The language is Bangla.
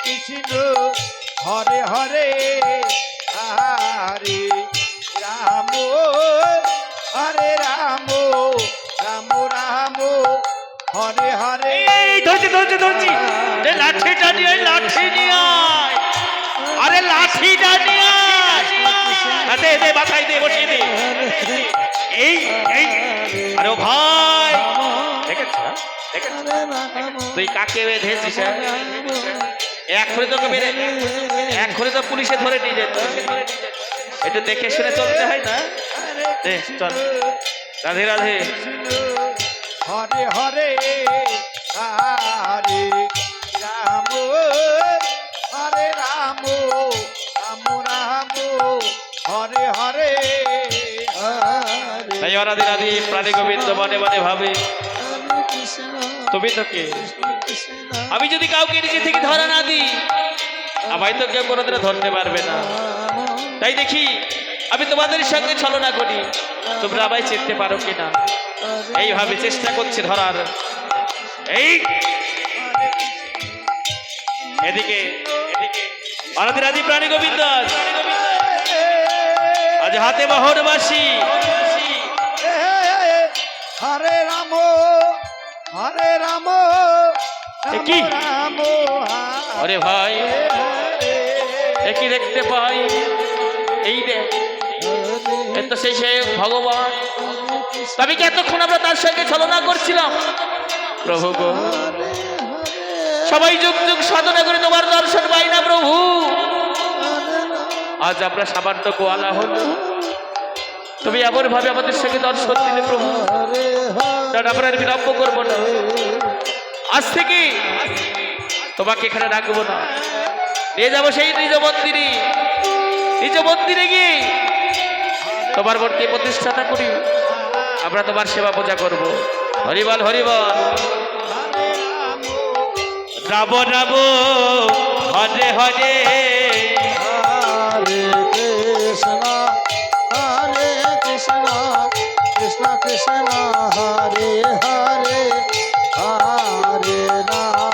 কৃষ্ণ হরে হরে হরে রাম হরে রাম রাম রাম হরে হরে। ধরছি ধরছি ধরছি, লাঠিটা নিয়ে লাঠি নিয়ে আয়, আরে লাঠিটা নিয়ে আয়, দে দে মাথায় দে, বসিয়ে দে। এই এই আরে ও ভাই, দেখেছ দেখেছ তুই কাকে বেঁধেছিস? এক্ষুনি তোকে মেরে, এক্ষুনি তো পুলিশে ধরে নিয়ে যেত। একটু দেখে শুনে চলতে হয় না? চল, রাধে রাধে। হরে হরে হরে রাম হরে রাম রাম রাম হরে হরে হরে। রাধে রাধে প্রাণী গোবিন্দ মনে মনে ভাবে তুমি তোকে, আমি যদি কাউকে নিজে থেকে ধরা না দিই আমায় তো কেউ কোনোদিনও ধরতে পারবে না। তাই দেখি আমি তোমাদের সঙ্গে ছলনা করি, তোমরা আমায় চিনতে পারো কিনা, এইভাবে চেষ্টা করছি ধরার। এই এদিকে এদিকে রাধে রাধে প্রাণী গোবিন্দ আজ হাতে মোহরবাসী। হরে রাম হরে রাম কি রাম আরে ভাই একই দেখতে পাই, এই দেখ এ তো সেই সে ভগবান। তবে কি এতক্ষণ আমরা তার সঙ্গে ছলনা করছিলাম? প্রভু গো, সবাই যুগ যুগ সাধনা করে তোমার দর্শন পাই না প্রভু। আজ আমরা সামান্য গোয়ালা হল, তুমি এমন ভাবে আমাদের সঙ্গে দর্শন দিলে প্রভু, তার আমরা আর বিলম্ব করবো না। আজ থেকে তোমাকে এখানে রাখবো না, নিয়ে যাবো সেই নিজ মন্দিরে। নিজ মন্দিরে গিয়ে তোমার মূর্তি প্রতিষ্ঠাতা করি, আমরা তোমার সেবা পূজা করব। হরিবল হরিবল। রাব রাব হরে হরে হরে কৃষ্ণ কৃষ্ণ কৃষ্ণ হরে হরে হরে রাম